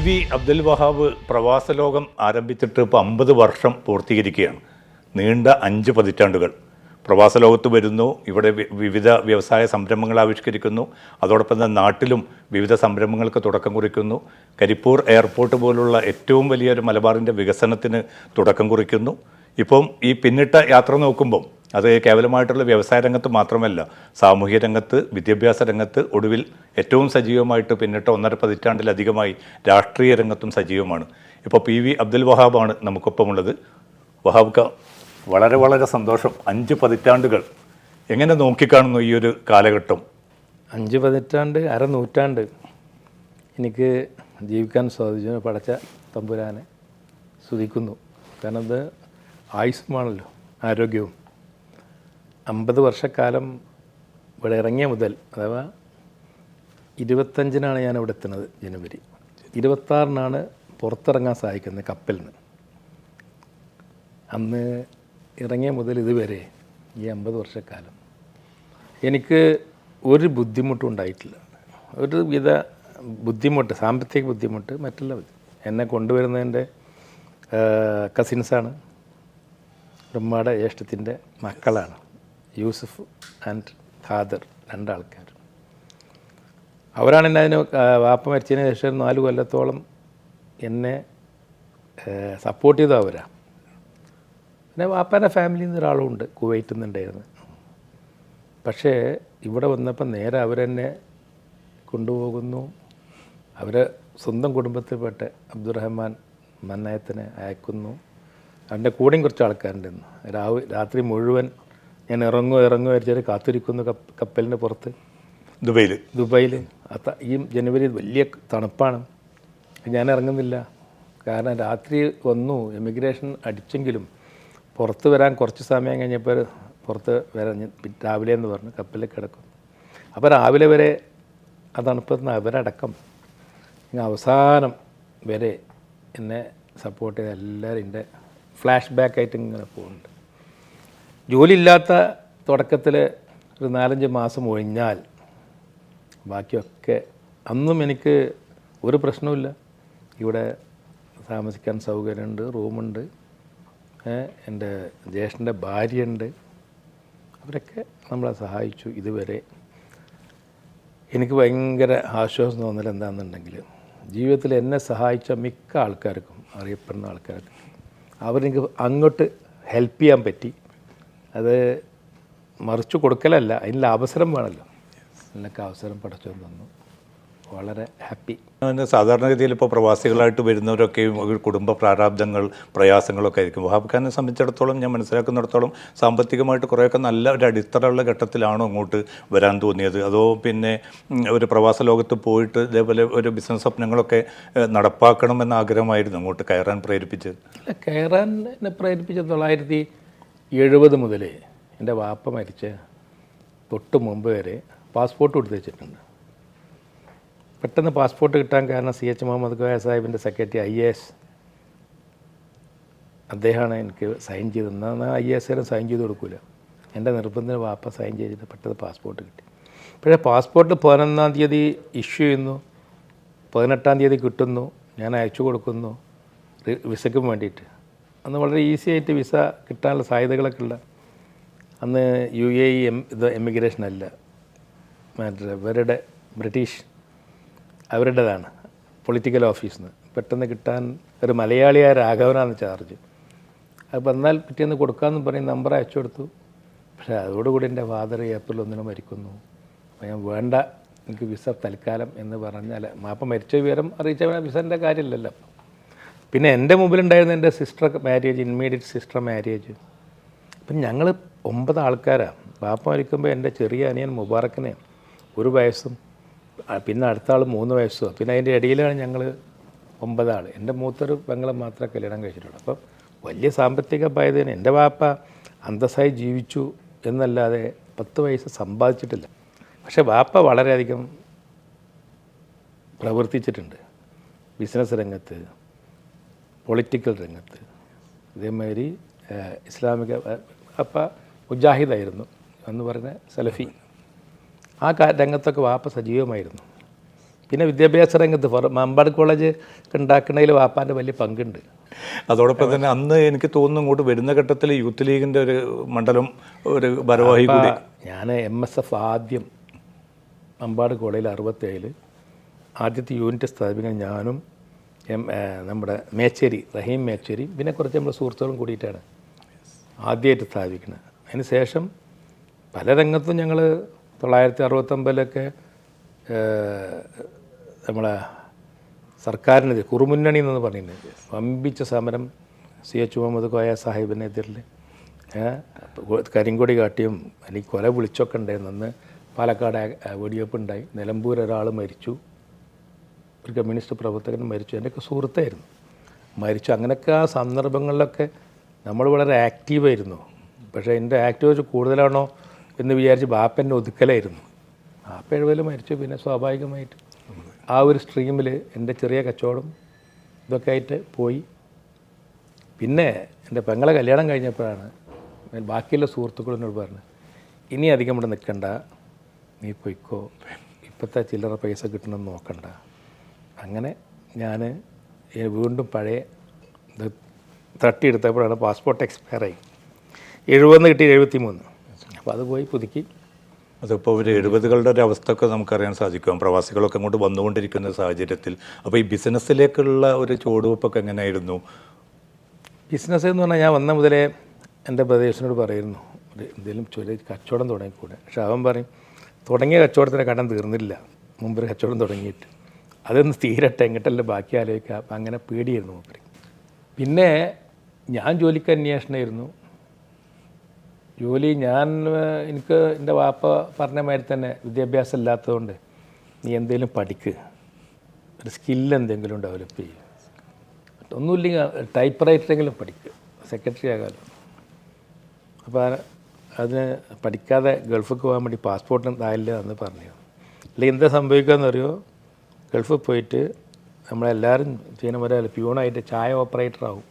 V Abdul Wahab പ്രവാസ ലോകം ആരംഭിച്ചിട്ട് ഇപ്പോൾ 50 വർഷം പൂർത്തീകരിക്കുകയാണ്. നീണ്ട 5 പതിറ്റാണ്ടുകൾ പ്രവാസ ലോകത്ത് വരുന്നു. ഇവിടെ വിവിധ വ്യവസായ സംരംഭങ്ങൾ ആവിഷ്കരിക്കുന്നു. അതോടൊപ്പം തന്നെ നാട്ടിലും വിവിധ സംരംഭങ്ങൾക്ക് തുടക്കം കുറിക്കുന്നു. കരിപ്പൂർ എയർപോർട്ട് പോലുള്ള ഏറ്റവും വലിയൊരു മലബാറിൻ്റെ വികസനത്തിന് തുടക്കം കുറിക്കുന്നു. ഇപ്പം ഈ പിന്നിട്ട യാത്ര നോക്കുമ്പം അത് കേവലമായിട്ടുള്ള വ്യവസായ രംഗത്ത് മാത്രമല്ല, സാമൂഹ്യ രംഗത്ത്, വിദ്യാഭ്യാസ രംഗത്ത്, ഒടുവിൽ ഏറ്റവും സജീവമായിട്ട് പിന്നിട്ട 1.5 പതിറ്റാണ്ടിലധികമായി രാഷ്ട്രീയ രംഗത്തും സജീവമാണ്. ഇപ്പോൾ പി വി അബ്ദുൽ വഹാബാണ് നമുക്കൊപ്പമുള്ളത്. വഹാബ്ക്ക, വളരെ വളരെ സന്തോഷം. 5 പതിറ്റാണ്ടുകൾ എങ്ങനെ നോക്കിക്കാണുന്നു ഈ ഒരു കാലഘട്ടം? 5 പതിറ്റാണ്ട്, അരനൂറ്റാണ്ട് എനിക്ക് ജീവിക്കാൻ സാധിച്ചു. പടച്ച തമ്പുരാനെ സ്തുതിക്കുന്നു. കാരണം അത് ആയുസ്സുമാണല്ലോ, ആരോഗ്യവും. 50 വർഷക്കാലം ഇവിടെ ഇറങ്ങിയ മുതൽ, അഥവാ 25-നാണ് ഞാൻ ഇവിടെ എത്തുന്നത്, ജനുവരി 26-നാണ് പുറത്തിറങ്ങാൻ സാധിക്കുന്നത് കപ്പലിൽ നിന്ന്. അന്ന് ഇറങ്ങിയ മുതൽ ഇതുവരെ ഈ 50 വർഷക്കാലം എനിക്ക് ഒരു ബുദ്ധിമുട്ടും ഉണ്ടായിട്ടില്ല. ഒരു വിധ ബുദ്ധിമുട്ട്, സാമ്പത്തിക ബുദ്ധിമുട്ട് മറ്റുള്ള എന്നെ കൊണ്ടുവരുന്നതിൻ്റെ കസിൻസാണ്, ഉമ്മയുടെ ജ്യേഷ്ഠത്തിൻ്റെ മക്കളാണ്, യൂസുഫ് ആൻഡ് ഖാദർ, 2 ആൾക്കാർ. അവരാണ് എന്നെ അതിന് വാപ്പ മരിച്ചതിന് ശേഷം 4 കൊല്ലത്തോളം എന്നെ സപ്പോർട്ട് ചെയ്തത് അവരാണ്. പിന്നെ വാപ്പാൻ്റെ ഫാമിലിയിൽ നിന്ന് ഒരാളുണ്ട്, കുവൈറ്റിൽ നിന്നുണ്ടായിരുന്നു. പക്ഷേ ഇവിടെ വന്നപ്പോൾ നേരെ അവരെന്നെ കൊണ്ടുപോകുന്നു. അവരെ സ്വന്തം കുടുംബത്തിൽപ്പെട്ട അബ്ദുറഹ്മാൻ മന്നയത്തിനെ അയക്കുന്നു. അവൻ്റെ കൂടെയും കുറച്ച് ആൾക്കാരുണ്ടെന്ന്. രാത്രി മുഴുവൻ ഞാൻ ഇറങ്ങുമോ വെച്ചാൽ കാത്തിരിക്കുന്നു കപ്പലിൻ്റെ പുറത്ത്, ദുബൈയിൽ. ഈ ജനുവരി വലിയ തണുപ്പാണ്. ഞാൻ ഇറങ്ങുന്നില്ല. കാരണം രാത്രി വന്നു, എമിഗ്രേഷൻ അടിച്ചെങ്കിലും പുറത്ത് വരാൻ കുറച്ച് സമയം കഴിഞ്ഞപ്പോൾ പുറത്ത് വരാൻ രാവിലെ എന്ന് പറഞ്ഞ് കപ്പലിൽ കിടക്കും. അപ്പോൾ രാവിലെ വരെ ആ തണുപ്പത്തുനിന്ന് അവരടക്കം അവസാനം വരെ എന്നെ സപ്പോർട്ട് ചെയ്ത എല്ലാവരും എൻ്റെ ഫ്ലാഷ് ബാക്കായിട്ട് ഇങ്ങനെ പോകുന്നുണ്ട്. ജോലിയില്ലാത്ത തുടക്കത്തിൽ ഒരു 4-5 മാസം ഒഴിഞ്ഞാൽ ബാക്കിയൊക്കെ അന്നും എനിക്ക് ഒരു പ്രശ്നവുമില്ല. ഇവിടെ താമസിക്കാൻ സൗകര്യമുണ്ട്, റൂമുണ്ട്, എൻ്റെ ജ്യേഷ്ഠൻ്റെ ഭാര്യയുണ്ട്. അവരൊക്കെ നമ്മളെ സഹായിച്ചു. ഇതുവരെ എനിക്ക് ഭയങ്കര ആശ്വാസം തോന്നൽ എന്താണെന്നുണ്ടെങ്കിൽ, ജീവിതത്തിൽ എന്നെ സഹായിച്ച മിക്ക ആൾക്കാർക്കും, അറിയപ്പെടുന്ന ആൾക്കാർക്കും, അവരെനിക്ക് അങ്ങോട്ട് ഹെൽപ്പ് ചെയ്യാൻ പറ്റി. അത് മറിച്ചു കൊടുക്കലല്ല, അതിനുള്ള അവസരം വേണമല്ലോ. എന്നൊക്കെ അവസരം പടച്ചു തന്നു. വളരെ ഹാപ്പി. സാധാരണഗതിയിൽ ഇപ്പോൾ പ്രവാസികളായിട്ട് വരുന്നവരൊക്കെ കുടുംബ പ്രാരാബ്ദങ്ങൾ, പ്രയാസങ്ങളൊക്കെ ആയിരിക്കും. വഹാബ് ഖാനെ സംബന്ധിച്ചിടത്തോളം, ഞാൻ മനസ്സിലാക്കുന്നിടത്തോളം, സാമ്പത്തികമായിട്ട് കുറേയൊക്കെ നല്ല ഒരു അടിത്തറയുള്ള ഘട്ടത്തിലാണോ അങ്ങോട്ട് വരാൻ തോന്നിയത്? അതോ പിന്നെ ഒരു പ്രവാസ ലോകത്ത് പോയിട്ട് ഇതേപോലെ ഒരു ബിസിനസ് സ്വപ്നങ്ങളൊക്കെ നടപ്പാക്കണമെന്ന ആഗ്രഹമായിരുന്നു അങ്ങോട്ട് കയറാൻ പ്രേരിപ്പിച്ചത്? കയറാൻ എന്നെ പ്രേരിപ്പിച്ചത് 1970 മുതലേ എൻ്റെ വാപ്പ മരിച്ച തൊട്ട് മുമ്പ് വരെ പാസ്പോർട്ട് കൊടുത്ത് വെച്ചിട്ടുണ്ട്. പെട്ടെന്ന് പാസ്പോർട്ട് കിട്ടാൻ കാരണം CH മുഹമ്മദ് കോയ സാഹിബിൻ്റെ സെക്രട്ടറി IAS, അദ്ദേഹമാണ് എനിക്ക് സൈൻ ചെയ്ത് തന്നത്. IAS സൈൻ ചെയ്ത് കൊടുക്കില്ല. എൻ്റെ നിർബന്ധത്തിന് വാപ്പ സൈൻ ചെയ്തിട്ട് പെട്ടെന്ന് പാസ്പോർട്ട് കിട്ടി. പക്ഷേ പാസ്പോർട്ട് 11-ാം തീയതി ഇഷ്യൂ ചെയ്യുന്നു, 18-ാം തീയതി കിട്ടുന്നു, ഞാൻ അയച്ചു കൊടുക്കുന്നു വിസയ്ക്കും വേണ്ടിയിട്ട്. അന്ന് വളരെ ഈസി ആയിട്ട് വിസ കിട്ടാനുള്ള സാധ്യതകളൊക്കെ ഉള്ള, അന്ന് UAE എമിഗ്രേഷനല്ല, ഇവരുടെ ബ്രിട്ടീഷ് അവരുടേതാണ്, പൊളിറ്റിക്കൽ ഓഫീസിൽ നിന്ന് പെട്ടെന്ന് കിട്ടാൻ ഒരു മലയാളിയായ രാഘവനാണ് ചാർജ്. അപ്പോൾ എന്നാൽ പിറ്റേന്ന് കൊടുക്കാമെന്ന് പറയും, നമ്പർ അയച്ചു കൊടുത്തു. പക്ഷേ അതോടുകൂടി എൻ്റെ ഫാദർ April 1 മരിക്കുന്നു. അപ്പോൾ ഞാൻ വേണ്ട, എനിക്ക് വിസ തൽക്കാലം എന്ന് പറഞ്ഞാൽ, മാപ്പ മരിച്ച വിവരം അറിയിച്ചവനെ വിസൻ്റെ കാര്യമില്ലല്ലോ. പിന്നെ എൻ്റെ മുമ്പിലുണ്ടായിരുന്ന എൻ്റെ sister marriage, immediate sister marriage. അപ്പം ഞങ്ങൾ 9 ആൾക്കാരാണ്. പാപ്പ മരിക്കുമ്പോൾ എൻ്റെ ചെറിയ അനിയൻ മുബാറക്കിനെ 1 വയസ്സും, പിന്നെ അടുത്ത ആൾ 3 വയസ്സും, പിന്നെ അതിൻ്റെ ഇടയിലാണ് ഞങ്ങൾ 9 ആൾ. എൻ്റെ മൂത്തൊരു പെങ്ങളെ മാത്രമേ കല്യാണം കഴിച്ചിട്ടുള്ളൂ. അപ്പം വലിയ സാമ്പത്തിക ബാധ്യതയാണ്. എൻ്റെ വാപ്പ അന്തസ്സായി ജീവിച്ചു എന്നല്ലാതെ 10 വയസ്സ് സമ്പാദിച്ചിട്ടില്ല. പക്ഷേ വാപ്പ വളരെയധികം പ്രവർത്തിച്ചിട്ടുണ്ട് ബിസിനസ് രംഗത്ത്, പൊളിറ്റിക്കൽ രംഗത്ത്. ഇതേമാതിരി ഇസ്ലാമിക അപ്പം മുജാഹിദായിരുന്നു എന്ന് പറഞ്ഞ സലഫി. ആ രംഗത്തൊക്കെ വാപ്പ സജീവമായിരുന്നു. പിന്നെ വിദ്യാഭ്യാസ രംഗത്ത് മമ്പാട് കോളേജ് ഉണ്ടാക്കുന്നതിൽ വാപ്പാൻ്റെ വലിയ പങ്കുണ്ട്. അതോടൊപ്പം തന്നെ അന്ന് എനിക്ക് തോന്നുന്നു ഇങ്ങോട്ട് വരുന്ന ഘട്ടത്തിൽ യൂത്ത് ലീഗിൻ്റെ ഒരു മണ്ഡലം ഒരു ഭാരവാഹി കൂടി. ഞാൻ MSF ആദ്യം മമ്പാട് കോളേജിൽ 67 ആദ്യത്തെ യൂണിറ്റ് സ്ഥാപിക്കാൻ ഞാനും നമ്മുടെ മേച്ചേരി റഹീം മേച്ചേരി പിന്നെ കുറച്ച് നമ്മുടെ സുഹൃത്തുക്കളും കൂടിയിട്ടാണ് ആദ്യമായിട്ട് സ്ഥാപിക്കുന്നത്. അതിന് ശേഷം പല രംഗത്തും ഞങ്ങൾ 1969 നമ്മളെ സർക്കാരിനെതിരെ കുറുമുന്നണി എന്ന് പറയുന്നത് വമ്പിച്ച സമരം CH മുഹമ്മദ് കോയ സാഹിബിനെതിരിൽ കരിങ്കൊടി കാട്ടിയും എനിക്ക് കൊല വിളിച്ചൊക്കെ ഉണ്ടായിരുന്നു. അന്ന് പാലക്കാട് വെടിവെപ്പ് ഉണ്ടായി, നിലമ്പൂർ ഒരാൾ മരിച്ചു, ഒരു കമ്മ്യൂണിസ്റ്റ് പ്രവർത്തകൻ മരിച്ചു, എൻ്റെയൊക്കെ സുഹൃത്തായിരുന്നു മരിച്ചു. അങ്ങനെയൊക്കെ ആ സന്ദർഭങ്ങളിലൊക്കെ നമ്മൾ വളരെ ആക്റ്റീവായിരുന്നു. പക്ഷേ എൻ്റെ ആക്റ്റീവ് കൂടുതലാണോ എന്ന് വിചാരിച്ച് ബാപ്പൻ്റെ ഒതുക്കലായിരുന്നു. ബാപ്പ 70 മരിച്ചു. പിന്നെ സ്വാഭാവികമായിട്ട് ആ ഒരു സ്ട്രീമിൽ എൻ്റെ ചെറിയ കച്ചവടം ഇതൊക്കെ ആയിട്ട് പോയി. പിന്നെ എൻ്റെ പെങ്ങളെ കല്യാണം കഴിഞ്ഞപ്പോഴാണ് ബാക്കിയുള്ള സുഹൃത്തുക്കളെന്നോട് പറഞ്ഞു, ഇനി അധികം ഇവിടെ നിൽക്കണ്ട, നീ പോയിക്കോ, ഇപ്പോഴത്തെ ചില്ലറ പൈസ കിട്ടണമെന്ന് നോക്കണ്ട. അങ്ങനെ ഞാൻ വീണ്ടും പഴയ ഇത് തട്ടിയെടുത്തപ്പോഴാണ് പാസ്പോർട്ട് എക്സ്പയറായി. 70 കിട്ടി 73. അപ്പോൾ അത് പോയി പുതുക്കി. അതിപ്പോൾ ഒരു 70കളുടെ ഒരു അവസ്ഥയൊക്കെ നമുക്കറിയാൻ സാധിക്കും. പ്രവാസികളൊക്കെ അങ്ങോട്ട് വന്നുകൊണ്ടിരിക്കുന്ന സാഹചര്യത്തിൽ അപ്പോൾ ഈ ബിസിനസ്സിലേക്കുള്ള ഒരു ചുവടുവെപ്പൊക്കെ എങ്ങനെയായിരുന്നു? ബിസിനസ് എന്ന് പറഞ്ഞാൽ ഞാൻ വന്ന മുതലേ എൻ്റെ ബ്രദേഴ്സിനോട് പറയുന്നു, എന്തെങ്കിലും ചെറിയ കച്ചവടം തുടങ്ങിക്കൂടെ. പക്ഷെ അവൻ പറയും, തുടങ്ങിയ കച്ചവടത്തിൻ്റെ കടം തീർന്നില്ല, മുമ്പൊരു കച്ചവടം തുടങ്ങിയിട്ട് അതൊന്ന് തീരട്ടെ, എങ്ങോട്ടല്ലേ ബാക്കി ആലോചിക്കുക. അപ്പം അങ്ങനെ പേടിയായിരുന്നു മൂപ്പര്. പിന്നെ ഞാൻ ജോലിക്ക് അന്വേഷണമായിരുന്നു. ജോലി എനിക്ക് എൻ്റെ വാപ്പ പറഞ്ഞ മാതിരി തന്നെ വിദ്യാഭ്യാസം ഇല്ലാത്തതുകൊണ്ട് നീ എന്തെങ്കിലും പഠിക്ക്, ഒരു സ്കില്ല് എന്തെങ്കിലും ഡെവലപ്പ് ചെയ്യുക, ഒന്നുമില്ലെങ്കിൽ ടൈപ്പ് റൈറ്ററെങ്കിലും പഠിക്കുക, സെക്രട്ടറി ആകാമല്ലോ. അപ്പോൾ അതിന് പഠിക്കാതെ ഗൾഫിൽ പോകാൻ വേണ്ടി പാസ്പോർട്ടിന് തായില്ല എന്ന് പറഞ്ഞു. അല്ലെങ്കിൽ എന്താ സംഭവിക്കുകയെന്ന് അറിയോ, ഗൾഫിൽ പോയിട്ട് നമ്മളെല്ലാവരും ചെയ്യുന്ന പോലെ പ്യൂണായിട്ട് ചായ ഓപ്പറേറ്ററാവും,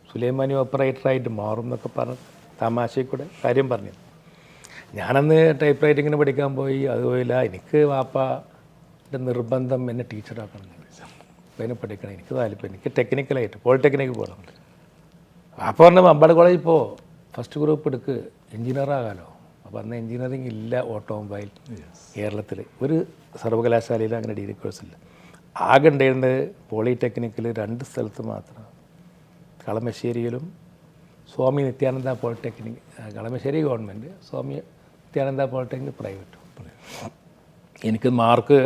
സുലൈമാനി ഓപ്പറേറ്ററായിട്ട് മാറും എന്നൊക്കെ പറഞ്ഞ് തമാശയിൽ കാര്യം പറഞ്ഞു. ഞാനന്ന് ടൈപ്പ് റൈറ്റിങ്ങിന് പഠിക്കാൻ പോയി, അത് പോയില്ല. എനിക്ക് വാപ്പയുടെ നിർബന്ധം എന്നെ ടീച്ചറാക്കണം, അപ്പോൾ അതിനെ പഠിക്കണം, എനിക്ക് താല്പര്യം, എനിക്ക് ടെക്നിക്കലായിട്ട് പോളിടെക്നിക്ക് പോകണം. വാപ്പ പറഞ്ഞ മമ്പാട് കോളേജിൽ പോ, ഫസ്റ്റ് ഗ്രൂപ്പ് എടുക്ക്, എഞ്ചിനീയറാകാമല്ലോ. അപ്പോൾ അന്ന് എഞ്ചിനീയറിംഗ് ഇല്ല ഓട്ടോമൊബൈൽ കേരളത്തിൽ ഒരു സർവകലാശാലയിലും അങ്ങനെ ഡിഗ്രി കോഴ്സില്ല. ആകെ ഉണ്ടായിരുന്നത് പോളിടെക്നിക്കിൽ 2 സ്ഥലത്ത് മാത്രം, കളമശ്ശേരിയിലും സ്വാമി നിത്യാനന്ദ പോളിടെക്നിക്, കളമശ്ശേരി ഗവൺമെൻറ്, സ്വാമി നിത്യാനന്ദ പോളിടെക്നിക് പ്രൈവറ്റും. എനിക്ക് മാർക്ക്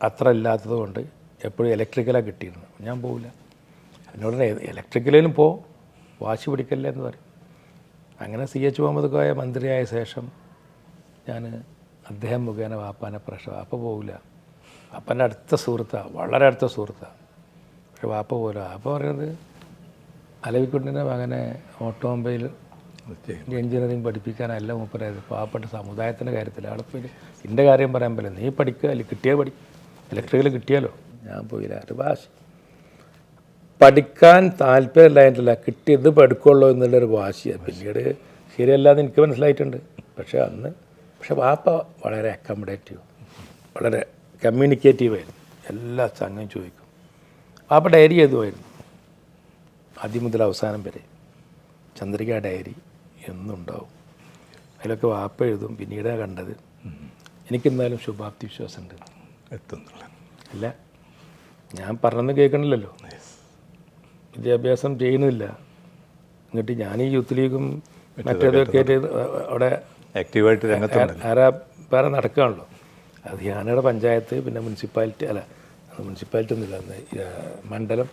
അത്ര ഇല്ലാത്തത് കൊണ്ട് എപ്പോഴും ഇലക്ട്രിക്കലാണ് കിട്ടിയിരുന്നു. ഞാൻ പോകില്ല, എന്നോട് ഇലക്ട്രിക്കലിലും വാശി പിടിക്കല്ലേ എന്ന് പറയും. അങ്ങനെ CH മുഹമ്മദ് കോയ മന്ത്രിയായ ശേഷം ഞാൻ അദ്ദേഹം മുഖേന വാപ്പാനെ വാപ്പ പോകില്ല. വാപ്പാൻ്റെ അടുത്ത സുഹൃത്താണ്, വളരെ അടുത്ത സുഹൃത്താണ്. പക്ഷെ വാപ്പ പോകില്ല. വാപ്പ പറയുന്നത് അലവിക്കുണ്ടിൻ്റെ മകനെ ഓട്ടോമൊബൈൽ എഞ്ചിനീയറിംഗ് പഠിപ്പിക്കാനല്ല മൂപ്പരായത്, പാവപ്പെട്ട സമുദായത്തിൻ്റെ കാര്യത്തിൽ. അവിടെ പോയി എൻ്റെ കാര്യം പറയാൻ പറ്റില്ല, നീ പഠിക്കുക, അല്ലെങ്കിൽ കിട്ടിയാൽ ഇലക്ട്രിക്കൽ കിട്ടിയാലോ. ഞാൻ പോയില്ല. ഒരു ഭാഷ പഠിക്കാൻ താല്പര്യമില്ലായിട്ടില്ല, കിട്ടിയത് പഠിക്കുള്ളൂ എന്നുള്ളൊരു വാശിയാണ്. പിന്നീട് ശരിയല്ലാന്ന് എനിക്ക് മനസ്സിലായിട്ടുണ്ട്. പക്ഷെ വാപ്പ വളരെ അക്കോമഡേറ്റീവ്, വളരെ കമ്മ്യൂണിക്കേറ്റീവായിരുന്നു. എല്ലാ സംഗതിയും ചോദിക്കും. വാപ്പ ഡയറി എഴുതുമായിരുന്നു, ആദ്യം മുതൽ അവസാനം വരെ. ചന്ദ്രിക ഡയറി എന്നുണ്ടാവും, അതിലൊക്കെ വാപ്പ എഴുതും. പിന്നീടാണ് കണ്ടത്. എനിക്കെന്തായാലും ശുഭാപ്തി വിശ്വാസമുണ്ട്. അല്ല, ഞാൻ പറഞ്ഞൊന്നും കേൾക്കണില്ലല്ലോ, വിദ്യാഭ്യാസം ചെയ്യുന്നില്ല. എന്നിട്ട് ഞാൻ ഈ യൂത്ത് ലീഗും മറ്റേതൊക്കെ ആയിട്ട് അവിടെ ആക്റ്റീവായിട്ട് വേറെ നടക്കുകയാണല്ലോ. അത് ഞാനിവിടെ പഞ്ചായത്ത്, പിന്നെ മുനിസിപ്പാലിറ്റി ഒന്നുമില്ല, മണ്ഡലം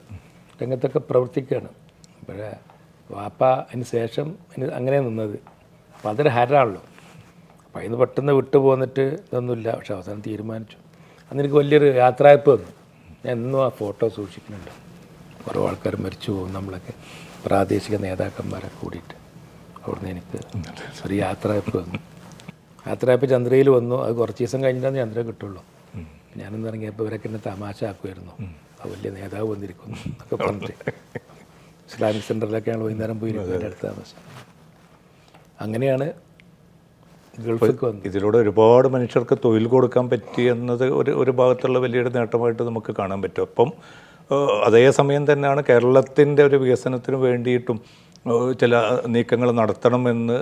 രംഗത്തൊക്കെ പ്രവർത്തിക്കുകയാണ്. പക്ഷേ വാപ്പ അതിന് ശേഷം അങ്ങനെ നിന്നത്. അപ്പോൾ അതൊരു ഹരാണല്ലോ. അപ്പോൾ അതിന് പെട്ടെന്ന് വിട്ടു പോന്നിട്ട് ഇതൊന്നുമില്ല. പക്ഷെ അവസാനം തീരുമാനിച്ചു. അന്ന് എനിക്ക് വലിയൊരു യാത്രയപ്പ് വന്നു. ഞാൻ എന്നും ആ ഫോട്ടോ സൂക്ഷിക്കുന്നുണ്ട്. കുറേ ആൾക്കാർ മരിച്ചു പോകും, നമ്മളൊക്കെ പ്രാദേശിക നേതാക്കന്മാരൊക്കെ കൂടിയിട്ട്. അവിടുന്ന് എനിക്ക് ഒരു യാത്രയപ്പ് വന്നു. യാത്രയപ്പ് ചന്ദ്രയിൽ വന്നു. അത് കുറച്ച് ദിവസം കഴിഞ്ഞിട്ടാണ് ചന്ദ്ര കിട്ടുള്ളൂ. ഞാനെന്ന് ഇറങ്ങിയപ്പോൾ ഇവരൊക്കെ എന്നെ തമാശ ആക്കുമായിരുന്നു, ആ വലിയ നേതാവ് വന്നിരിക്കുന്നു എന്നൊക്കെ പറഞ്ഞിട്ട്. ഇസ്ലാമിക് സെൻറ്ററിലൊക്കെയാണ് വൈകുന്നേരം പോയിരിക്കും, എൻ്റെ അടുത്ത താമസം. അങ്ങനെയാണ് ഗൾഫിലേക്ക് വന്നു. ഇതിലൂടെ ഒരുപാട് മനുഷ്യർക്ക് തൊഴിൽ കൊടുക്കാൻ പറ്റി എന്നത് ഒരു ഭാഗത്തുള്ള വലിയൊരു നേട്ടമായിട്ട് നമുക്ക് കാണാൻ പറ്റും. അപ്പം അതേസമയം തന്നെയാണ് കേരളത്തിൻ്റെ ഒരു വികസനത്തിന് വേണ്ടിയിട്ടും ചില നീക്കങ്ങൾ നടത്തണമെന്ന്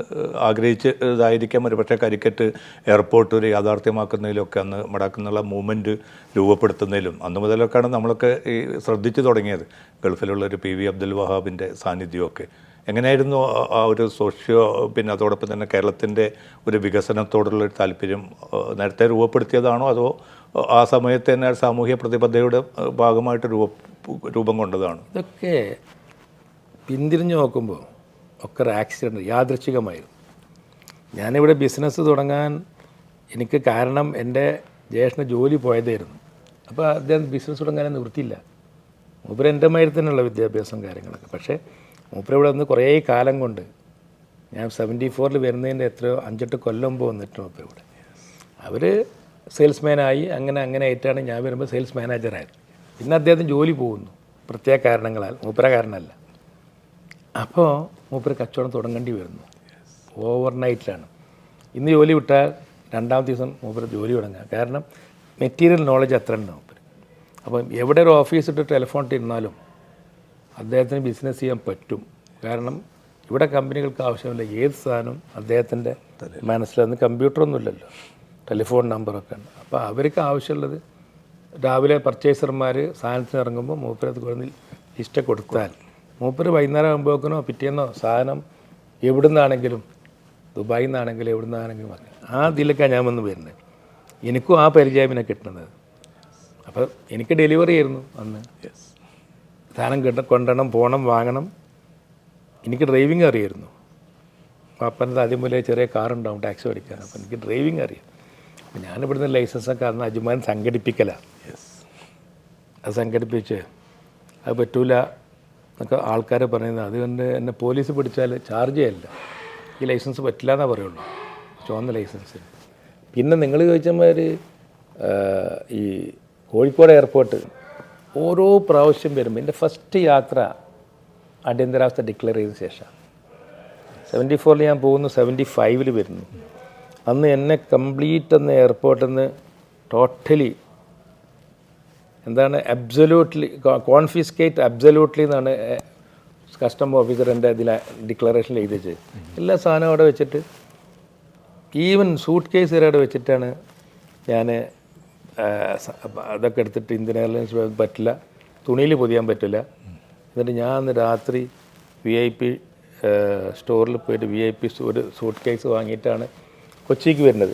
ആഗ്രഹിച്ചതായിരിക്കാം ഒരുപക്ഷെ കരിക്കറ്റ് എയർപോർട്ട് ഒരു യാഥാർത്ഥ്യമാക്കുന്നതിലൊക്കെ അന്ന് മടക്കുന്നുള്ള മൂവ്മെൻറ്റ് രൂപപ്പെടുത്തുന്നതിലും അന്ന് മുതലൊക്കെയാണ് നമ്മളൊക്കെ ഈ ശ്രദ്ധിച്ചു തുടങ്ങിയത്. ഗൾഫിലുള്ള ഒരു PV അബ്ദുൽ വഹാബിൻ്റെ സാന്നിധ്യമൊക്കെ എങ്ങനെയായിരുന്നു ആ ഒരു പിന്നെ അതോടൊപ്പം തന്നെ കേരളത്തിൻ്റെ ഒരു വികസനത്തോടുള്ളൊരു താല്പര്യം നേരത്തെ രൂപപ്പെടുത്തിയതാണോ അതോ ആ സമയത്ത് തന്നെ സാമൂഹ്യ പ്രതിബദ്ധതയുടെ ഭാഗമായിട്ട് രൂപം കൊണ്ടതാണ്? ഇതൊക്കെ പിന്തിരിഞ്ഞ് നോക്കുമ്പോൾ ഒക്കെ ഒരു ആക്സിഡൻറ്റ് യാദൃച്ഛികമായിരുന്നു. ഞാനിവിടെ ബിസിനസ് തുടങ്ങാൻ എനിക്ക് കാരണം എൻ്റെ ജ്യേഷ്ഠന് ജോലി പോയതായിരുന്നു. അപ്പോൾ അദ്ദേഹം ബിസിനസ് തുടങ്ങാൻ നിവൃത്തിയില്ല. മൂപ്പര് എൻ്റെ മാതിരി തന്നെയുള്ള വിദ്യാഭ്യാസം കാര്യങ്ങളൊക്കെ. പക്ഷേ മൂപ്പര് ഇവിടെ വന്ന് കുറേ കാലം കൊണ്ട് ഞാൻ 74 വരുന്നതിൻ്റെ എത്രയോ 5-8 കൊല്ലം മുമ്പ് വന്നിട്ട് മൂപ്പര് ഇവിടെ അവർ സെയിൽസ്മാനായി അങ്ങനെ ആയിട്ടാണ് ഞാൻ വരുമ്പോൾ സെയിൽസ് മാനേജറായത്. പിന്നെ അദ്ദേഹത്തിന് ജോലി പോകുന്നു പ്രത്യേക കാരണങ്ങളാൽ, മൂപ്പര കാരണമല്ല. അപ്പോൾ മൂപ്പര് കച്ചവടം തുടങ്ങേണ്ടി വരുന്നു. ഓവർനൈറ്റിലാണ്. ഇന്ന് ജോലി വിട്ടാൽ രണ്ടാമത്തെ ദിവസം മൂപ്പര് ജോലി തുടങ്ങുക. കാരണം മെറ്റീരിയൽ നോളജ് അത്ര ഉണ്ട് മൂപ്പര്. അപ്പം എവിടെ ഒരു ഓഫീസ് ഇട്ട് ടെലിഫോൺ ഇരുന്നാലും അദ്ദേഹത്തിന് ബിസിനസ് ചെയ്യാൻ പറ്റും. കാരണം ഇവിടെ കമ്പനികൾക്ക് ആവശ്യമില്ല ഏത് സാധനവും അദ്ദേഹത്തിൻ്റെ മനസ്സിലന്ന് കമ്പ്യൂട്ടറൊന്നുമില്ലല്ലോ, ടെലിഫോൺ നമ്പറൊക്കെ ഉണ്ട്. അപ്പോൾ അവർക്ക് ആവശ്യമുള്ളത് രാവിലെ പർച്ചേസർമാർ സാധനത്തിന് ഇറങ്ങുമ്പോൾ മൂപ്പര് അത് കൊടുന്ന് ലിസ്റ്റ് കൊടുത്താൽ മൂപ്പര് വൈകുന്നേരം ആകുമ്പോഴേക്കിനോ പിറ്റേന്നോ സാധനം എവിടെ നിന്നാണെങ്കിലും ദുബായിൽ നിന്നാണെങ്കിലും എവിടെ നിന്നാണെങ്കിലും പറഞ്ഞു. ആ ഇതിലൊക്കെയാണ് ഞാൻ വന്ന് വരുന്നത്. എനിക്കും ആ പരിചയം കിട്ടുന്നത്. അപ്പോൾ എനിക്ക് ഡെലിവറി ആയിരുന്നു അന്ന്. സാധനം കൊണ്ടുവരണം, പോകണം, വാങ്ങണം. എനിക്ക് ഡ്രൈവിംഗ് അറിയായിരുന്നു. പാപ്പൻ്റെ ആദ്യം പോലെ ചെറിയ കാറുണ്ടാവും ടാക്സി ഓടിക്കാൻ. അപ്പോൾ എനിക്ക് ഡ്രൈവിംഗ് അറിയാം. അപ്പോൾ ഞാനിവിടുന്ന് ലൈസൻസൊക്കെ അന്ന് അജ്മാൻ സംഘടിപ്പിക്കലാണ്. അത് സംഘടിപ്പിച്ച് അത് പറ്റൂല എന്നൊക്കെ ആൾക്കാർ പറയുന്നത്. അതുകൊണ്ട് എന്നെ പോലീസ് പിടിച്ചാൽ ചാർജ് ചെയ്യില്ല, ഈ ലൈസൻസ് പറ്റില്ല എന്നേ പറയുള്ളൂ, ചുവന്ന ലൈസൻസ്. പിന്നെ നിങ്ങൾ ചോദിച്ചമാർ ഈ കോഴിക്കോട് എയർപോർട്ട് ഓരോ പ്രാവശ്യം വരുമ്പോൾ എൻ്റെ ഫസ്റ്റ് യാത്ര അടിയന്തരാവസ്ഥ ഡിക്ലെയർ ചെയ്ത ശേഷം 74 ഞാൻ പോകുന്നു, 75 വരുന്നു. അന്ന് എന്നെ കംപ്ലീറ്റ് അന്ന് എയർപോർട്ടിൽ നിന്ന് ടോട്ടലി എന്താണ് അബ്സല്യൂട്ട്ലി കോൺഫിസ്കേറ്റ് അബ്സല്യൂട്ട്ലി എന്നാണ് കസ്റ്റം ഓഫീസർ എൻ്റെ ഇതിൽ ഡിക്ലറേഷൻ എഴുതിച്ച്. എല്ലാ സാധനവും അവിടെ വെച്ചിട്ട് ഈവൻ സൂട്ട് കേസ് വരെ അവിടെ വെച്ചിട്ടാണ് ഞാൻ അതൊക്കെ എടുത്തിട്ട് ഇന്ത്യൻ എയർലൈൻസ് പറ്റില്ല, തുണിയിൽ പൊതിയാൻ പറ്റില്ല. എന്നിട്ട് ഞാൻ അന്ന് രാത്രി VIP സ്റ്റോറിൽ പോയിട്ട് VIP ഒരു സൂട്ട് കേസ് വാങ്ങിയിട്ടാണ് കൊച്ചിക്ക് വരുന്നത്.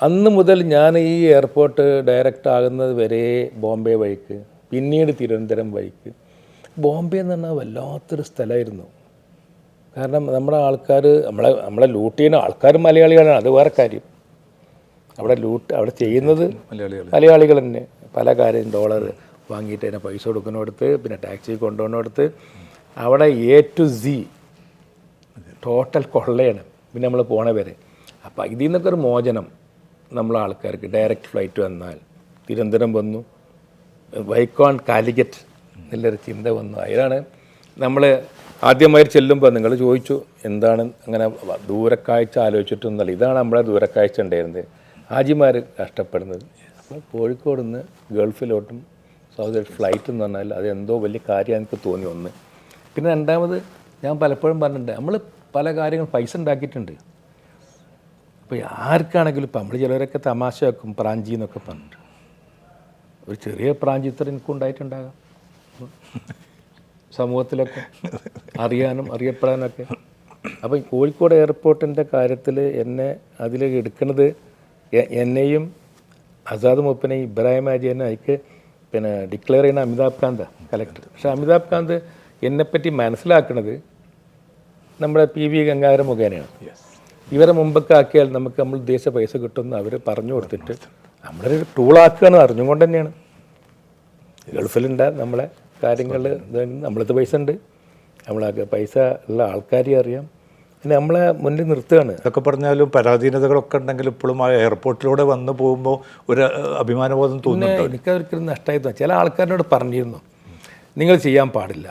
അന്ന് മുതൽ ഞാൻ ഈ എയർപോർട്ട് ഡയറക്റ്റ് ആകുന്നത് വരെ ബോംബെ വഴിക്ക്, പിന്നീട് തിരുവനന്തപുരം വഴിക്ക്. ബോംബെ എന്ന് പറഞ്ഞാൽ വല്ലാത്തൊരു സ്ഥലമായിരുന്നു. കാരണം നമ്മുടെ ആൾക്കാർ നമ്മളെ ലൂട്ട് ചെയ്യുന്ന ആൾക്കാർ മലയാളികളാണ്, അത് വേറെ കാര്യം. അവിടെ ചെയ്യുന്നത് മലയാളികൾ തന്നെ. പല കാര്യം ഡോളർ വാങ്ങിയിട്ട് അതിനെ പൈസ കൊടുക്കുന്നിടത്ത്, പിന്നെ ടാക്സി കൊണ്ടുപോകുന്നിടത്ത് അവിടെ A to Z ടോട്ടൽ കൊള്ളയാണ്. പിന്നെ നമ്മൾ പോണ വരെ. അപ്പോൾ ഇതിൽ നിന്നൊക്കെ ഒരു മോചനം നമ്മളെ ആൾക്കാർക്ക് ഡയറക്റ്റ് ഫ്ലൈറ്റ് വന്നാൽ തിരുവനന്തപുരം വന്നു, വൈക്കോൺ കാലിക്കറ്റ് എന്നുള്ളൊരു ചിന്ത വന്നു. അതിലാണ് നമ്മൾ ആദ്യമായി ചെല്ലുമ്പോൾ നിങ്ങൾ ചോദിച്ചു എന്താണ് അങ്ങനെ ദൂരക്കാഴ്ച ആലോചിച്ചിട്ടൊന്നുമല്ല, ഇതാണ് നമ്മളെ ദൂരക്കാഴ്ച ഉണ്ടായിരുന്നത്. ഹാജിമാർ കഷ്ടപ്പെടുന്നത്. അപ്പോൾ കോഴിക്കോട് നിന്ന് ഗൾഫിലോട്ടും സൗദി ഫ്ലൈറ്റ് എന്ന് പറഞ്ഞാൽ അത് എന്തോ വലിയ കാര്യം എനിക്ക് തോന്നി. ഒന്ന്. പിന്നെ രണ്ടാമത് ഞാൻ പലപ്പോഴും പറഞ്ഞിട്ടുണ്ട്, നമ്മൾ പല കാര്യങ്ങൾ പൈസ ഉണ്ടാക്കിയിട്ടുണ്ട്. അപ്പോൾ ആർക്കാണെങ്കിലും ഇപ്പം നമ്മൾ ചിലവരൊക്കെ തമാശ വെക്കും പ്രാഞ്ചി എന്നൊക്കെ പറഞ്ഞിട്ട്. ഒരു ചെറിയ പ്രാഞ്ചിത്തരം എനിക്കും ഉണ്ടായിട്ടുണ്ടാകാം സമൂഹത്തിലൊക്കെ അറിയാനും അറിയപ്പെടാനൊക്കെ. അപ്പോൾ കോഴിക്കോട് എയർപോർട്ടിൻ്റെ കാര്യത്തിൽ എന്നെ അതിലേക്ക് എടുക്കുന്നത് എന്നെയും ആസാദ് മൂപ്പനെയും ഇബ്രാഹിം ഹാജിയെന്നെ അതിക്ക് പിന്നെ ഡിക്ലെയർ ചെയ്യുന്ന അമിതാഭ് കാന്താണ് കലക്ടർ. പക്ഷേ അമിതാഭ് കാന്ത് എന്നെപ്പറ്റി മനസ്സിലാക്കുന്നത് നമ്മുടെ PV ഗംഗാധര മുഖേനയാണ്. ഇവരെ മുമ്പൊക്കെ ആക്കിയാൽ നമ്മൾ ഉദ്ദേശിച്ച പൈസ കിട്ടുമെന്ന് അവർ പറഞ്ഞു കൊടുത്തിട്ട് നമ്മളൊരു ടൂളാക്കുകയാണ്, അറിഞ്ഞുകൊണ്ട് തന്നെയാണ്. ഗൾഫിലുണ്ട് നമ്മളെ കാര്യങ്ങൾ, നമ്മളത് പൈസ ഉണ്ട്, നമ്മളെ പൈസ ഉള്ള ആൾക്കാരെ അറിയാം, പിന്നെ നമ്മളെ മുന്നിൽ നിർത്തുകയാണ്. ഇതൊക്കെ പറഞ്ഞാലും പരാധീനതകളൊക്കെ ഉണ്ടെങ്കിലും ഇപ്പോഴും ആ എയർപോർട്ടിലൂടെ വന്ന് പോകുമ്പോൾ ഒരു അഭിമാനബോധം തോന്നുന്നു. എനിക്കതൊരിക്കലും നഷ്ടമായി തോന്നി. ചില ആൾക്കാരോട് പറഞ്ഞിരുന്നു നിങ്ങൾ ചെയ്യാൻ പാടില്ല,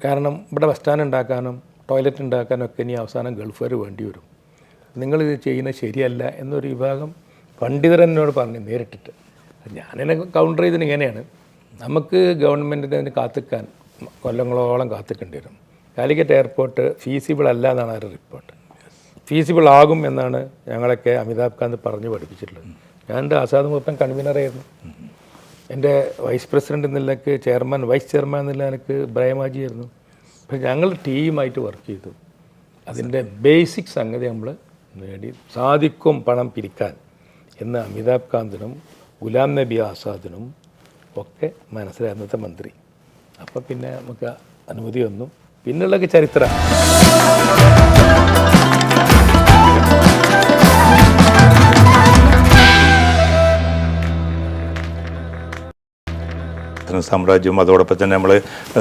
കാരണം ഇവിടെ ബസ് സ്റ്റാൻഡ് ഉണ്ടാക്കാനും ടോയ്ലറ്റ് ഉണ്ടാക്കാനും ഒക്കെ ഇനി അവസാനം ഗൾഫുകാർ വേണ്ടി വരും. നിങ്ങളിത് ചെയ്യുന്നത് ശരിയല്ല എന്നൊരു വിഭാഗം പണ്ഡിതർ എന്നോട് പറഞ്ഞു നേരിട്ടിട്ട്. ഞാനെന്നെ കൗണ്ടർ ചെയ്തത് ഇങ്ങനെയാണ്, നമുക്ക് ഗവൺമെൻറ്റിന് അതിന് കാത്തിക്കാൻ കൊല്ലങ്ങളോളം കാത്തിക്കേണ്ടി വരും. കാലിക്കറ്റ് എയർപോർട്ട് ഫീസിബിൾ അല്ല എന്നാണ് ഒരു റിപ്പോർട്ട്. ഫീസിബിൾ ആകും എന്നാണ് ഞങ്ങളൊക്കെ അമിതാഭ് കാന്ത് പറഞ്ഞു പഠിപ്പിച്ചിട്ടുള്ളത്. ഞാൻ എൻ്റെ ആസാദ് മൂപ്പൻ കൺവീനറായിരുന്നു. എൻ്റെ വൈസ് പ്രസിഡൻ്റ് എന്നുള്ളക്ക് വൈസ് ചെയർമാൻ എന്നുള്ള എനിക്ക് ഇബ്രാഹിം ആയിരുന്നു. പക്ഷെ ഞങ്ങൾ ടീമായിട്ട് വർക്ക് ചെയ്തു. അതിൻ്റെ ബേസിക് സംഗതി നമ്മൾ നേടി. സാധിക്കും പണം പിരിക്കാൻ എന്ന് അമിതാഭ് കാന്തിനും ഗുലാം നബി ആസാദിനും ഒക്കെ മനസ്സിലായി അന്നത്തെ മന്ത്രി. അപ്പോൾ പിന്നെ നമുക്ക് അനുമതി വന്നു. പിന്നുള്ളൊക്കെ ചരിത്രമാണ്. സാമ്രാജ്യം, അതോടൊപ്പം തന്നെ നമ്മൾ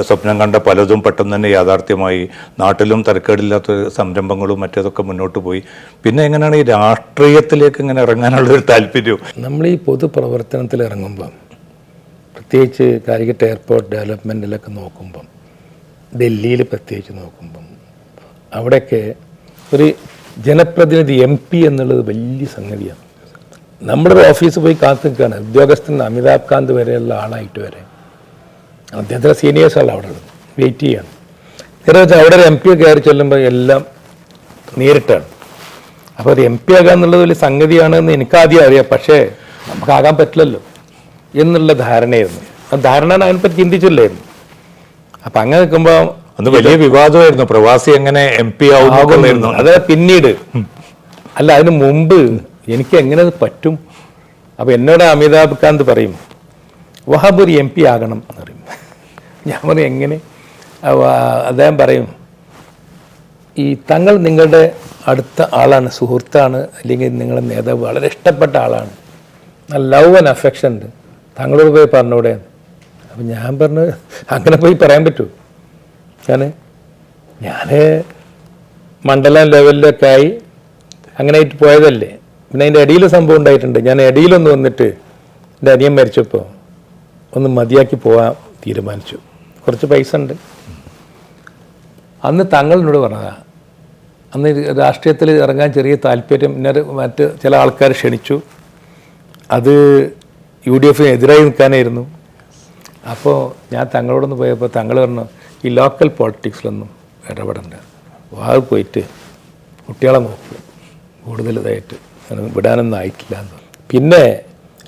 സ്വപ്നം കണ്ട പലതും പെട്ടെന്ന് തന്നെ യാഥാർത്ഥ്യമായി. നാട്ടിലും തരക്കേടില്ലാത്ത സംരംഭങ്ങളും മറ്റേതൊക്കെ മുന്നോട്ട് പോയി. പിന്നെ എങ്ങനെയാണ് ഈ രാഷ്ട്രീയത്തിലേക്ക് ഇങ്ങനെ ഇറങ്ങാനുള്ളൊരു താല്പര്യം? നമ്മൾ ഈ പൊതുപ്രവർത്തനത്തിൽ ഇറങ്ങുമ്പം, പ്രത്യേകിച്ച് കാലിക്കറ്റ് എയർപോർട്ട് ഡെവലപ്മെൻറ്റിലൊക്കെ നോക്കുമ്പം, ഡൽഹിയിൽ പ്രത്യേകിച്ച് നോക്കുമ്പം, അവിടെയൊക്കെ ഒരു ജനപ്രതിനിധി MP എന്നുള്ളത് വലിയ സംഗതിയാണ്. നമ്മുടെ ഒരു ഓഫീസിൽ പോയി കാത്തു നിൽക്കുകയാണ് ഉദ്യോഗസ്ഥൻ അമിതാഭ് കാന്ത് വരെയുള്ള ആളായിട്ട് വരെ. അദ്ദേഹത്തിൻ്റെ സീനിയേഴ്സാണ് അവിടെ ഉള്ളത്, വെയിറ്റ് ചെയ്യാണ്. നേരെ വെച്ചാൽ അവിടെ ഒരു MP കയറി ചെല്ലുമ്പോൾ എല്ലാം നേരിട്ടാണ്. അപ്പോൾ ഒരു MP ആകാൻ എന്നുള്ളത് വലിയ സംഗതിയാണെന്ന് എനിക്കാദ്യം അറിയാം. പക്ഷേ നമുക്കാകാൻ പറ്റില്ലല്ലോ എന്നുള്ള ധാരണയായിരുന്നു. ആ ധാരണ അതിനെപ്പറ്റി ചിന്തിച്ചില്ലായിരുന്നു. അപ്പം അങ്ങനെ നിൽക്കുമ്പോൾ അന്ന് വലിയ വിവാദമായിരുന്നു, പ്രവാസി എങ്ങനെ MP ആവുന്നു. അത് പിന്നീട് അല്ല, അതിന് മുമ്പ് എനിക്ക് എങ്ങനെ അത് പറ്റും? അപ്പോൾ എന്നോട് അമിതാഭ് കാന്ത് പറയും, വഹാബ് ഒരു MP ആകണം എന്ന് പറയും. ഞാൻ പറയും എങ്ങനെ? അദ്ദേഹം പറയും, ഈ തങ്ങൾ നിങ്ങളുടെ അടുത്ത ആളാണ്, സുഹൃത്താണ്, അല്ലെങ്കിൽ നിങ്ങളുടെ നേതാവ് വളരെ ഇഷ്ടപ്പെട്ട ആളാണ്, ലവ് ആൻഡ് അഫെക്ഷൻ ഉണ്ട്, തങ്ങളോട് പോയി പറഞ്ഞൂടെ? അപ്പം ഞാൻ പറഞ്ഞു, അങ്ങനെ പോയി പറയാൻ പറ്റുമോ? ഞാൻ മണ്ഡലം ലെവലിലൊക്കെ ആയി അങ്ങനെ ആയിട്ട് പോയതല്ലേ. പിന്നെ അതിൻ്റെ ഇടയിൽ സംഭവം ഉണ്ടായിട്ടുണ്ട്. ഞാൻ ഇടയിലൊന്ന് വന്നിട്ട് എൻ്റെ അനിയൻ മരിച്ചപ്പോൾ ഒന്ന് മതിയാക്കി പോകാൻ തീരുമാനിച്ചു. കുറച്ച് പൈസ ഉണ്ട്. അന്ന് തങ്ങളോട് പറഞ്ഞതാണ്, അന്ന് രാഷ്ട്രീയത്തിൽ ഇറങ്ങാൻ ചെറിയ താല്പര്യം, പിന്നെ മറ്റ് ചില ആൾക്കാർ ക്ഷണിച്ചു. അത് UDF എതിരായി നിൽക്കാനായിരുന്നു. അപ്പോൾ ഞാൻ തങ്ങളോടൊന്ന് പോയപ്പോൾ തങ്ങൾ പറഞ്ഞു, ഈ ലോക്കൽ പോളിറ്റിക്സിലൊന്നും ഇടപെടണ്ട, വാവ് പോയിട്ട് കുട്ടികളെ നോക്കുക, കൂടുതൽ ഇതായിട്ട് വിടാനൊന്നും ആയിട്ടില്ല എന്ന്. പിന്നെ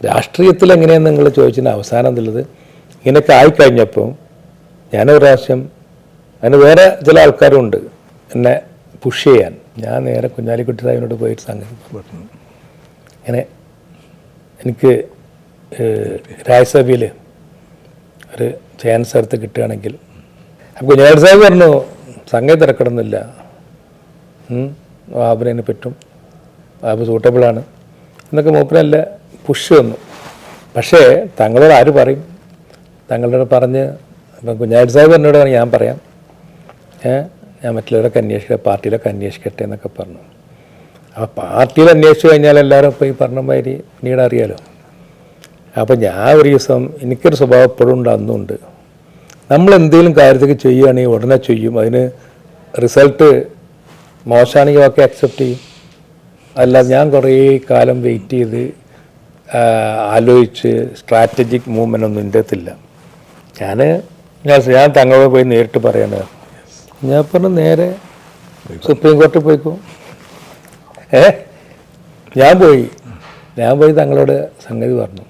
രാഷ്ട്രീയത്തിൽ എങ്ങനെയാണെന്ന് നിങ്ങൾ ചോദിച്ചതിന് അവസാനം എന്നുള്ളത് ഇങ്ങനെയൊക്കെ ആയിക്കഴിഞ്ഞപ്പോൾ ഞാനൊരു പ്രാവശ്യം, അതിന് വേറെ ചില ആൾക്കാരുണ്ട് എന്നെ പുഷ് ചെയ്യാൻ. ഞാൻ നേരെ കുഞ്ഞാലിക്കുട്ടി സാഹിബിനോട് പോയിട്ട് സംഗതി പറഞ്ഞു, ഇങ്ങനെ എനിക്ക് രാജ്യസഭയിൽ ഒരു ചാൻസ് എടുത്ത് കിട്ടുകയാണെങ്കിൽ. അപ്പോൾ കുഞ്ഞാലി സാഹിബ് പറഞ്ഞു, സംഗതി തിരക്കണമെന്നില്ല, വാബിനെ പറ്റും, വാബ് സൂട്ടബിളാണ് എന്നൊക്കെ മൂപ്പരല്ല പുഷ് വന്നു. പക്ഷേ തങ്ങളോട് ആര് പറയും? തങ്ങളോട് പറഞ്ഞ് ഇപ്പം കുഞ്ഞാലി സാഹിബ് എന്നോട് ഞാൻ പറയാം, ഞാൻ മറ്റുള്ളവരൊക്കെ അന്വേഷിക്കട്ടെ, പാർട്ടിയിലൊക്കെ അന്വേഷിക്കട്ടെ എന്നൊക്കെ പറഞ്ഞു. അപ്പോൾ പാർട്ടിയിൽ അന്വേഷിച്ച് കഴിഞ്ഞാൽ എല്ലാവരും ഇപ്പോൾ ഈ പറഞ്ഞ മാതിരി പിന്നീട് അറിയാലോ. അപ്പോൾ ഞാൻ ഒരു ദിവസം, എനിക്കൊരു സ്വഭാവം എപ്പോഴും ഉണ്ട്, അന്നുണ്ട്, നമ്മൾ എന്തെങ്കിലും കാര്യത്തേക്ക് ചെയ്യുകയാണെങ്കിൽ ഉടനെ ചെയ്യും. അതിന് റിസൾട്ട് മോശമാണെങ്കിൽ ഒക്കെ അക്സെപ്റ്റ് ചെയ്യും. അല്ല, ഞാൻ കുറേ കാലം വെയിറ്റ് ചെയ്ത് ആലോചിച്ച് സ്ട്രാറ്റജിക് മൂവ്മെൻ്റ് ഒന്നും എൻ്റെ അടുത്തില്ല. ഞാൻ തങ്ങളോട് പോയി നേരിട്ട് പറയണത്. ഞാൻ പറഞ്ഞു, നേരെ സുപ്രീം കോർട്ടിൽ പോയിക്കോ. ഞാൻ പോയി തങ്ങളോട് സംഗതി പറഞ്ഞു.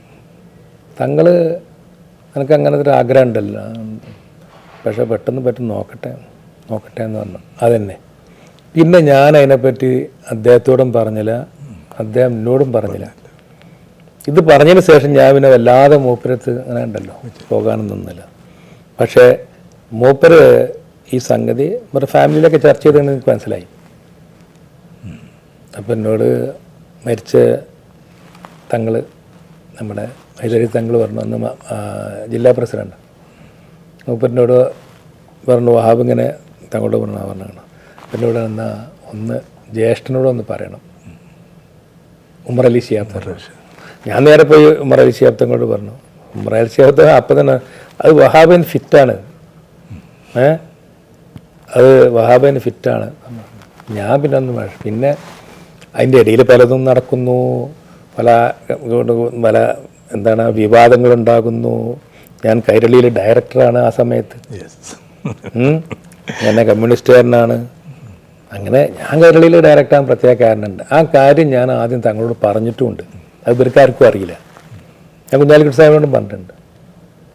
തങ്ങൾ എനിക്ക് അങ്ങനത്തെ ഒരു ആഗ്രഹം ഉണ്ടല്ലോ, പക്ഷേ പെട്ടെന്ന് നോക്കട്ടെ എന്ന് പറഞ്ഞു. അതന്നെ. പിന്നെ ഞാൻ അതിനെപ്പറ്റി അദ്ദേഹത്തോടും പറഞ്ഞില്ല, അദ്ദേഹം എന്നോടും പറഞ്ഞില്ല. ഇത് പറഞ്ഞതിന് ശേഷം ഞാൻ പിന്നെ വല്ലാതെ മൂപ്പരത്ത് അങ്ങനെ ഉണ്ടല്ലോ പോകാനൊന്നും നിന്നില്ല. പക്ഷേ മൂപ്പര് ഈ സംഗതി നമ്മുടെ ഫാമിലിയിലൊക്കെ ചർച്ച ചെയ്തതെന്ന് എനിക്ക് മനസ്സിലായി. അപ്പം എന്നോട് മരിച്ച തങ്ങൾ, നമ്മുടെ ഹൈദരി തങ്ങൾ പറഞ്ഞു, അന്ന് ജില്ലാ പ്രസിഡന്റ്, മൂപ്പരിനോട് പറഞ്ഞു, വഹാബ് ഇങ്ങനെ തങ്ങളോട് പറഞ്ഞാണ്. എന്നോട് എന്നാൽ ഒന്ന് ജ്യേഷ്ഠനോടൊന്ന് പറയണം, ഉമർ അലി ശിഹാബ് പറഞ്ഞു. ഞാൻ നേരെ പോയി ഉമർ അലി ശിഹാബ് തങ്ങളോട് പറഞ്ഞു. ഉമർ അലി ശിഹാബ് അപ്പം തന്നെ, അത് വഹാബിന് ഫിറ്റാണ്, അത് വഹാബിന് ഫിറ്റാണ്. ഞാൻ പിന്നെ ഒന്ന് പിന്നെ അതിൻ്റെ ഇടയിൽ പലതും നടക്കുന്നു, പല പല എന്താണ് വിവാദങ്ങളുണ്ടാകുന്നു. ഞാൻ കൈരളിയിൽ ഡയറക്ടറാണ് ആ സമയത്ത്, എന്നെ കമ്മ്യൂണിസ്റ്റുകാരനാണ്. അങ്ങനെ ഞാൻ കൈരളിയിൽ ഡയറക്ടറാകാൻ പ്രത്യേക കാരണമുണ്ട്. ആ കാര്യം ഞാൻ ആദ്യം തങ്ങളോട് പറഞ്ഞിട്ടുമുണ്ട്. അത് ഇവർക്കാർക്കും അറിയില്ല. ഞാൻ കുഞ്ഞാലിക്കുട്ടി സാഹിബിനോടും പറഞ്ഞിട്ടുണ്ട്,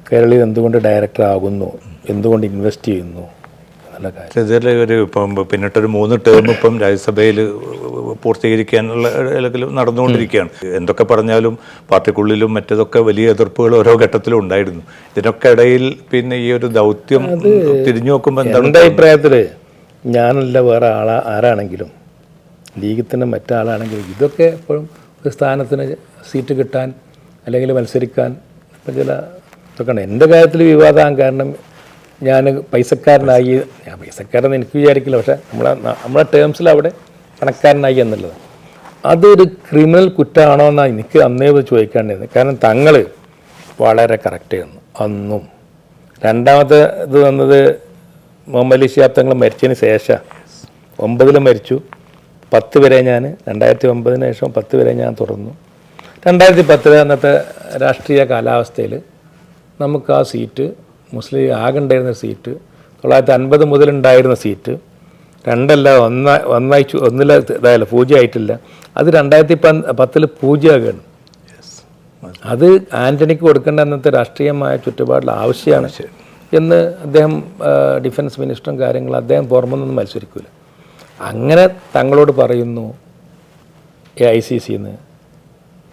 കേരളയിൽ എന്തുകൊണ്ട് ഡയറക്ടർ ആകുന്നു, എന്തുകൊണ്ട് ഇൻവെസ്റ്റ് ചെയ്യുന്നു എന്നുള്ള കാര്യം. ഇതിൽ ഒരു ഇപ്പം പിന്നിട്ടൊരു 3 ടേം ഇപ്പം രാജ്യസഭയിൽ പൂർത്തീകരിക്കാനുള്ള അല്ലെങ്കിൽ നടന്നുകൊണ്ടിരിക്കുകയാണ്. എന്തൊക്കെ പറഞ്ഞാലും പാർട്ടിക്കുള്ളിലും മറ്റതൊക്കെ വലിയ എതിർപ്പുകൾ ഓരോ ഘട്ടത്തിലും ഉണ്ടായിരുന്നു. ഇതിനൊക്കെ ഇടയിൽ പിന്നെ ഈ ഒരു ദൗത്യം തിരിഞ്ഞു നോക്കുമ്പോൾ എന്താണ് എൻ്റെ അഭിപ്രായത്തിൽ ഞാനല്ല വേറെ ആരാണെങ്കിലും ലീഗത്തിൻ്റെ മറ്റാളാണെങ്കിലും ഇതൊക്കെ എപ്പോഴും ഒരു സ്ഥാനത്തിന് സീറ്റ് കിട്ടാൻ അല്ലെങ്കിൽ മത്സരിക്കാൻ ഇപ്പം ചില ഇതൊക്കെ ഉണ്ട്. എൻ്റെ കാര്യത്തിൽ വിവാദമാകാൻ കാരണം ഞാൻ പൈസക്കാരനായി, ഞാൻ പൈസക്കാരെന്ന് എനിക്ക് വിചാരിക്കില്ല, പക്ഷേ നമ്മളെ ടേംസിൽ അവിടെ പണക്കാരനായി എന്നുള്ളത് അതൊരു ക്രിമിനൽ കുറ്റമാണോ എന്നാണ് എനിക്ക് അന്നേ ചോദിക്കേണ്ടിയിരുന്നത്. കാരണം തങ്ങൾ വളരെ കറക്റ്റ് ചെയ്യുന്നു അന്നും. രണ്ടാമത്തെ ഇത് വന്നത് മുഹമ്മദ് അലി ശിഹാബ് തങ്ങൾ മരിച്ചതിന് ശേഷം 9 മരിച്ചു, 10 വരെ ഞാൻ 2009 ശേഷം 10 വരെ ഞാൻ തുടർന്നു. 2010 അന്നത്തെ രാഷ്ട്രീയ കാലാവസ്ഥയിൽ നമുക്ക് ആ സീറ്റ് മുസ്ലിം ആകെ ഉണ്ടായിരുന്ന സീറ്റ് 950 മുതലുണ്ടായിരുന്ന സീറ്റ് 2 ഒന്നില ഇതായാലും പൂജ്യമായിട്ടില്ല. അത് 2010 പൂജ്യമാകുകയാണ്. അത് ആൻ്റണിക്ക് കൊടുക്കേണ്ട അന്നത്തെ രാഷ്ട്രീയമായ ചുറ്റുപാടിൽ ആവശ്യമാണ് എന്ന് അദ്ദേഹം ഡിഫൻസ് മിനിസ്റ്ററും കാര്യങ്ങളും അദ്ദേഹം പുറമൊന്നും മത്സരിക്കില്ല. അങ്ങനെ തങ്ങളോട് പറയുന്നു AICCന്ന്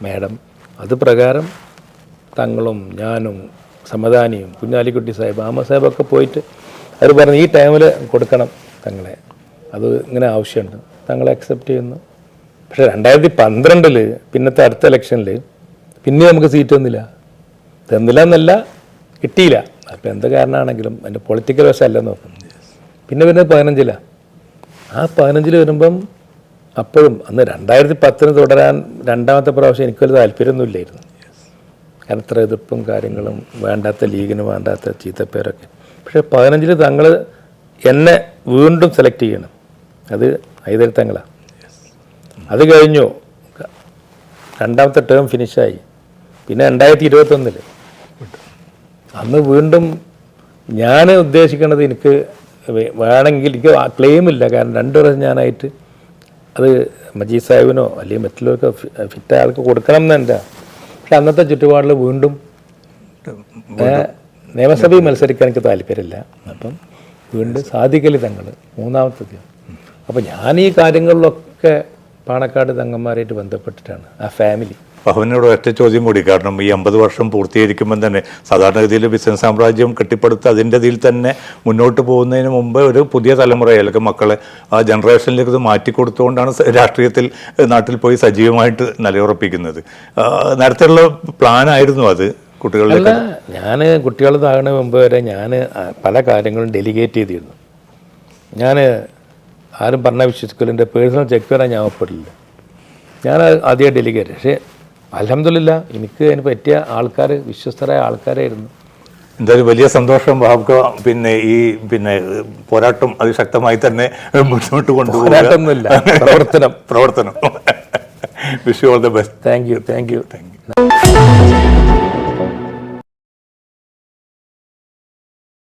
മാഡം, അത് പ്രകാരം തങ്ങളും ഞാനും സമദാനിയും കുഞ്ഞാലിക്കുട്ടി സാഹിബ് അഹമ്മദ് സാഹിബൊക്കെ പോയിട്ട് അവർ പറഞ്ഞു ഈ ടൈമിൽ കൊടുക്കണം തങ്ങളെ, അത് ഇങ്ങനെ ആവശ്യമുണ്ട്. തങ്ങളെ അക്സെപ്റ്റ് ചെയ്യുന്നു. പക്ഷേ 2012 പിന്നത്തെ അടുത്ത ഇലക്ഷനിൽ പിന്നെ നമുക്ക് സീറ്റ് തന്നില്ല എന്നല്ല, കിട്ടിയില്ല. അപ്പോൾ എന്ത് കാരണമാണെങ്കിലും അതിൻ്റെ പൊളിറ്റിക്കൽ വശമല്ല നോക്കും. പിന്നെ 15 ആ 15 വരുമ്പം അപ്പോഴും അന്ന് 2010 തുടരാൻ രണ്ടാമത്തെ പ്രാവശ്യം എനിക്ക് വലിയ താല്പര്യമൊന്നുമില്ലായിരുന്നു. കാരണം ഇത്ര എതിർപ്പും കാര്യങ്ങളും, വേണ്ടാത്ത ലീഗിന് വേണ്ടാത്ത ചീത്തപ്പേരൊക്കെ. പക്ഷേ 15 തങ്ങൾ എന്നെ വീണ്ടും സെലക്ട് ചെയ്യണം, അത് ഹൈദരി തങ്ങളാണ്. അത് കഴിഞ്ഞു, രണ്ടാമത്തെ ടേം ഫിനിഷായി. പിന്നെ 2021 അന്ന് വീണ്ടും ഞാൻ ഉദ്ദേശിക്കുന്നത് എനിക്ക് വേണമെങ്കിൽ എനിക്ക് ക്ലെയിമില്ല, കാരണം 2 വർഷം ഞാനായിട്ട് അത് മജീദ് സാഹിബിനോ അല്ലെങ്കിൽ മറ്റുള്ളവർക്ക് ഫിറ്റ് ആൾക്ക് കൊടുക്കണം എന്നെൻ്റെ. പക്ഷെ അന്നത്തെ ചുറ്റുപാടിൽ വീണ്ടും നിയമസഭയിൽ മത്സരിക്കാൻ എനിക്ക് താല്പര്യമില്ല. അപ്പം വീണ്ടും സാദിഖലി തങ്ങൾ മൂന്നാമത്തെ. അപ്പം ഞാൻ ഈ കാര്യങ്ങളിലൊക്കെ പാണക്കാട് തങ്ങന്മാരായിട്ട് ബന്ധപ്പെട്ടിട്ടാണ് ആ ഫാമിലി. ഭവനോട് ഒറ്റ ചോദ്യം കൂടി, കാരണം ഈ 50 വർഷം പൂർത്തീകരിക്കുമ്പോൾ തന്നെ സാധാരണഗതിയിൽ ബിസിനസ് സാമ്രാജ്യം കെട്ടിപ്പടുത്ത് അതിൻ്റെ ഇതിൽ തന്നെ മുന്നോട്ട് പോകുന്നതിന് മുമ്പ് ഒരു പുതിയ തലമുറയെ അല്ലെങ്കിൽ മക്കളെ ആ ജനറേഷനിലേക്ക് ഇത് മാറ്റിക്കൊടുത്തുകൊണ്ടാണ് രാഷ്ട്രീയത്തിൽ നാട്ടിൽ പോയി സജീവമായിട്ട് നിലയുറപ്പിക്കുന്നത്. നേരത്തെയുള്ള പ്ലാനായിരുന്നു അത് കുട്ടികളിലേക്ക്? ഞാൻ കുട്ടികൾ താകുന്ന മുമ്പ് വരെ ഞാൻ പല കാര്യങ്ങളും ഡെലിഗേറ്റ് ചെയ്തിരുന്നു. ഞാൻ ആരും പറഞ്ഞാൽ വിശ്വസിക്കില്ല, എൻ്റെ പേഴ്സണൽ ചെക്ക് വരാൻ ഞാൻ ഒപ്പിടില്ല. ഞാൻ ആദ്യം ഡെലിഗേറ്റ്. പക്ഷേ അൽഹംദുലില്ലാ എനിക്ക് അതിന് പറ്റിയ ആൾക്കാർ, വിശ്വസ്തരായ ആൾക്കാരായിരുന്നു. എന്തായാലും വലിയ സന്തോഷം ബാബുക്ക. പിന്നെ പോരാട്ടം അതിശക്തമായി തന്നെ മുന്നോട്ട് പോരാട്ടമൊന്നുമില്ല, പ്രവർത്തനം. Wish you all the best. Thank you.